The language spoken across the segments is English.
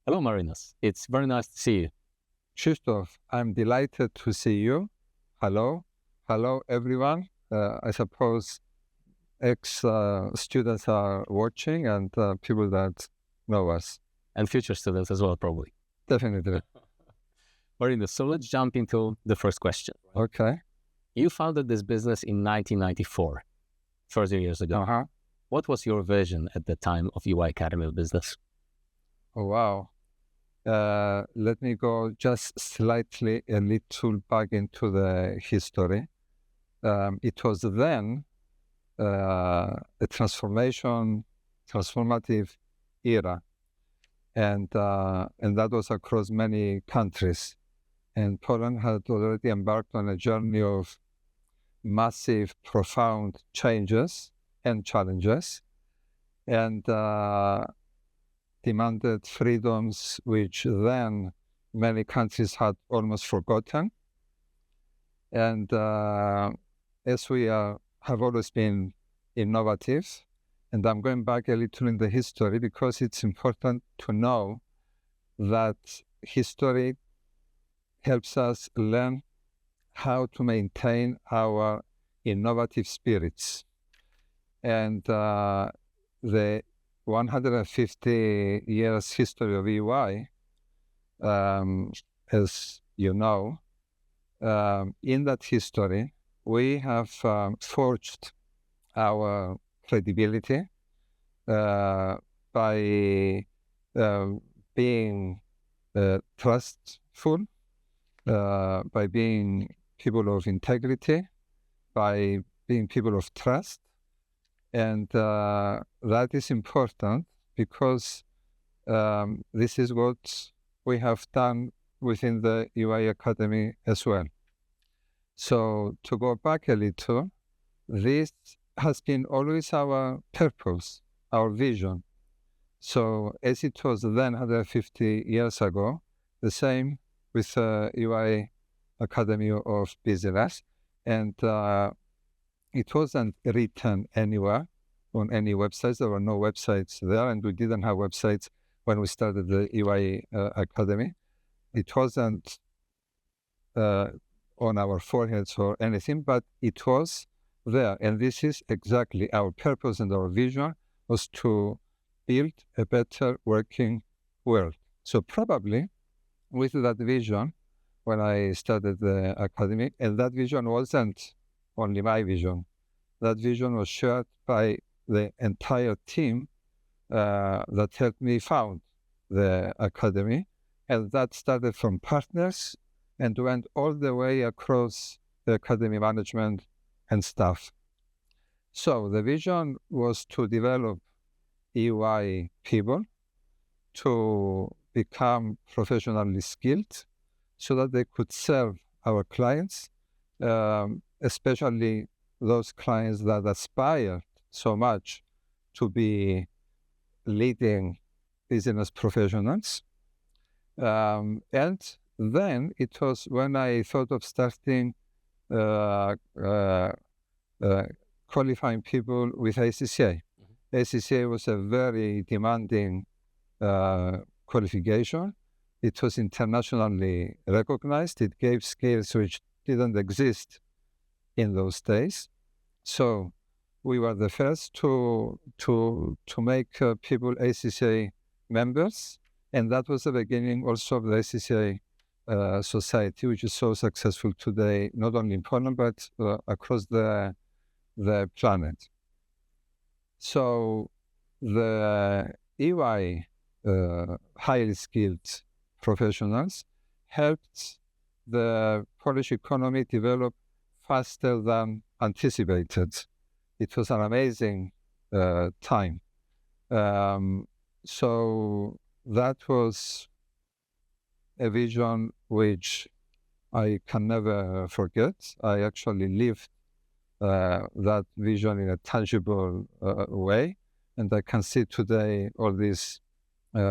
Hello, Marinos. It's very nice to see you. Krzysztof, I'm delighted to see you. Hello. Hello, everyone. I suppose ex-students are watching and people that know us. And future students as well, probably. Definitely. Marinos, so let's jump into the first question. Okay. You founded this business in 1994, 30 years ago. Uh-huh. What was your vision at the time of 𝐸𝐴 business? Oh, wow. Let me go just slightly a little back into the history. It was then a transformative era, and that was across many countries. And Poland had already embarked on a journey of massive, profound changes and challenges, and demanded freedoms which then many countries had almost forgotten. And as we have always been innovative, and I'm going back a little in the history because it's important to know that history helps us learn how to maintain our innovative spirits. And the 150 years history of EY, as you know, in that history, we have forged our credibility by being trustful, by being people of integrity, by being people of trust. And that is important because this is what we have done within the EY Academy as well. So to go back a little, this has been always our purpose, our vision. So as it was then 150 years ago, the same with EY Academy of Business. And it wasn't written anywhere on any websites. There were no websites there, and we didn't have websites when we started the EY Academy. It wasn't on our foreheads or anything, but it was there. And this is exactly our purpose, and our vision was to build a better working world. So probably with that vision, when I started the academy, and that vision wasn't only my vision. That vision was shared by the entire team that helped me found the academy. And that started from partners and went all the way across the academy management and staff. So the vision was to develop EY people to become professionally skilled so that they could serve our clients, especially those clients that aspire so much to be leading business professionals. And then it was when I thought of starting qualifying people with ACCA. Mm-hmm. ACCA was a very demanding qualification. It was internationally recognized. It gave skills which didn't exist in those days. So we were the first to make people ACCA members, and that was the beginning also of the ACCA society, which is so successful today, not only in Poland but across the planet. So the EY highly skilled professionals helped the Polish economy develop faster than anticipated. It was an amazing time. So that was a vision which I can never forget. I actually lived that vision in a tangible way, and I can see today all these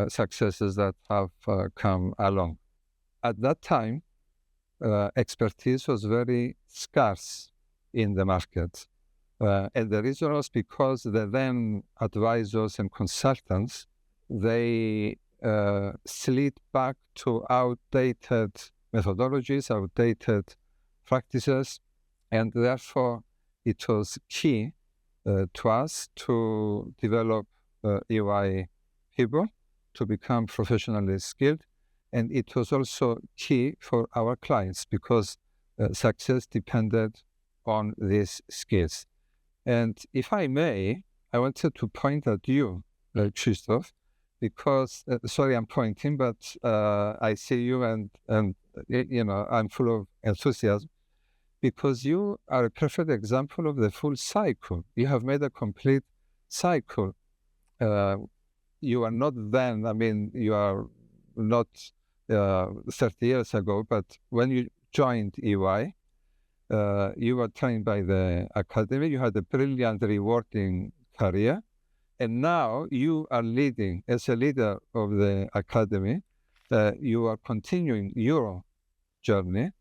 successes that have come along. At that time, expertise was very scarce in the market. And the reason was because the then advisors and consultants, they slid back to outdated methodologies, outdated practices, and therefore it was key to us to develop EY people to become professionally skilled. And it was also key for our clients because success depended on these skills. And if I may, I wanted to point at you, Krzysztof, because, sorry, I'm pointing, but I see you and I'm full of enthusiasm because you are a perfect example of the full cycle. You have made a complete cycle. You are not then, you are not 30 years ago, but when you joined EY, you were trained by the academy, you had a brilliant, rewarding career, and now you are leading, as a leader of the academy, you are continuing your journey,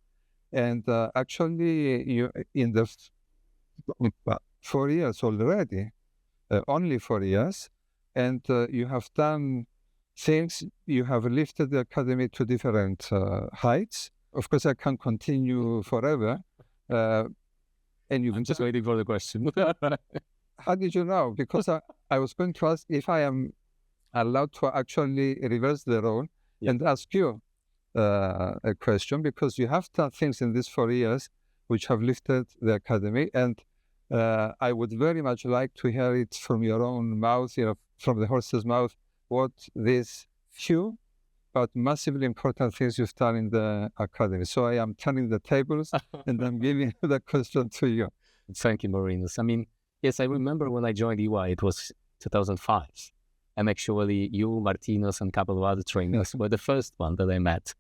and actually you in the 4 years already, only 4 years, and you have done things, you have lifted the academy to different heights. Of course, I can't continue forever. And I'm just waiting for the question. How did you know? Because I was going to ask if I am allowed to actually reverse the role and ask you a question, because you have done things in these 4 years which have lifted the academy, and I would very much like to hear it from your own mouth, from the horse's mouth, what these few but massively important things you've done in the academy. So I am turning the tables and I'm giving the question to you. Thank you, Marinos. Yes, I remember when I joined EY, it was 2005. And actually you, Martinos, and a couple of other trainers were the first one that I met.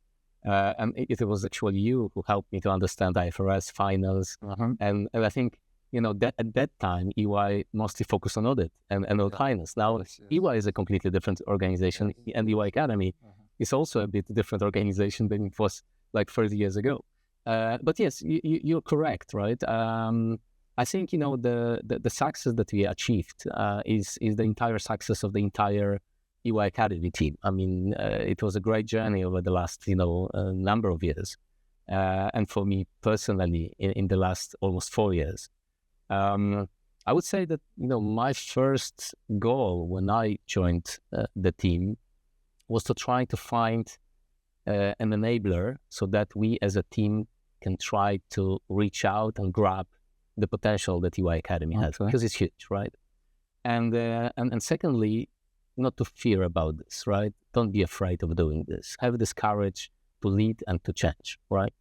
And it was actually you who helped me to understand IFRS, finance. And I think, that at that time, EY mostly focused on audit and on finance. Now, EY is a completely different organization, and EY Academy is also a bit different organization than it was like 30 years ago. But yes, you're correct, right? I think, the success that we achieved is the entire success of the entire EY Academy team. It was a great journey over the last, number of years. And for me personally, in the last almost 4 years. I would say that, my first goal when I joined the team was to try to find an enabler so that we as a team can try to reach out and grab the potential that EY Academy has, because it's huge, right? And secondly, not to fear about this, right? Don't be afraid of doing this. Have this courage to lead and to change, right?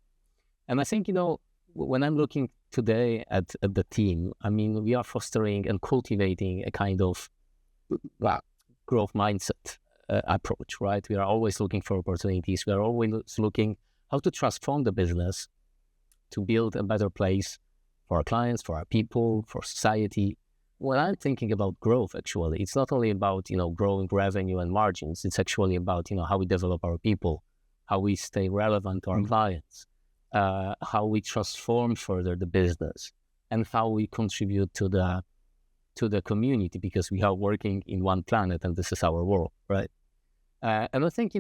And I think, when I'm looking today at the team, we are fostering and cultivating a kind of growth mindset approach, right? We are always looking for opportunities. We are always looking how to transform the business to build a better place for our clients, for our people, for society. When I'm thinking about growth, actually, it's not only about, growing revenue and margins. It's actually about, how we develop our people, how we stay relevant to our clients, how we transform further the business, and how we contribute to the community, because we are working in one planet and this is our world, right? And I think,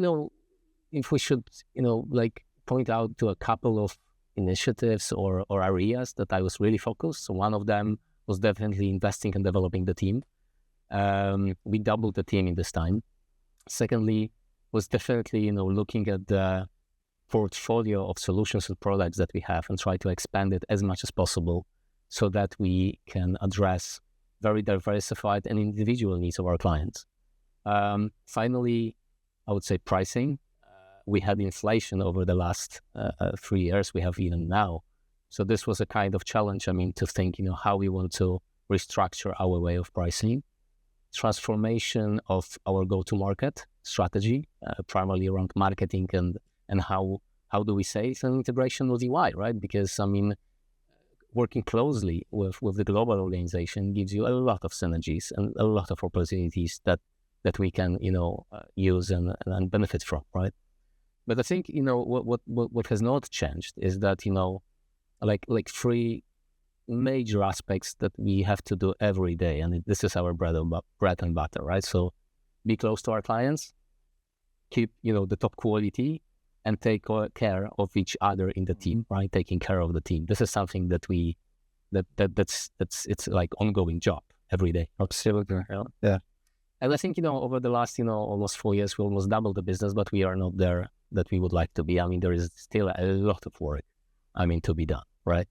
if we should, point out to a couple of initiatives or areas that I was really focused. So one of them was definitely investing and developing the team. We doubled the team in this time. Secondly, was definitely, looking at the portfolio of solutions and products that we have and try to expand it as much as possible so that we can address very diversified and individual needs of our clients. Finally, I would say pricing. We had inflation over the last 3 years. We have even now. So this was a kind of challenge, to think, how we want to restructure our way of pricing. Transformation of our go-to-market strategy, primarily around marketing and how do we say it's an integration with EY, right? Because, working closely with the global organization gives you a lot of synergies and a lot of opportunities that we can, use and benefit from, right? But I think, what has not changed is that, like 3 major aspects that we have to do every day. And this is our bread and butter, right? So be close to our clients, keep, the top quality and take care of each other in the team, right? Taking care of the team. This is something that it's like ongoing job every day. Absolutely. Yeah. And I think, over the last, almost 4 years, we almost doubled the business, but we are not there that we would like to be. I mean, there is still a lot of work, to be done, right?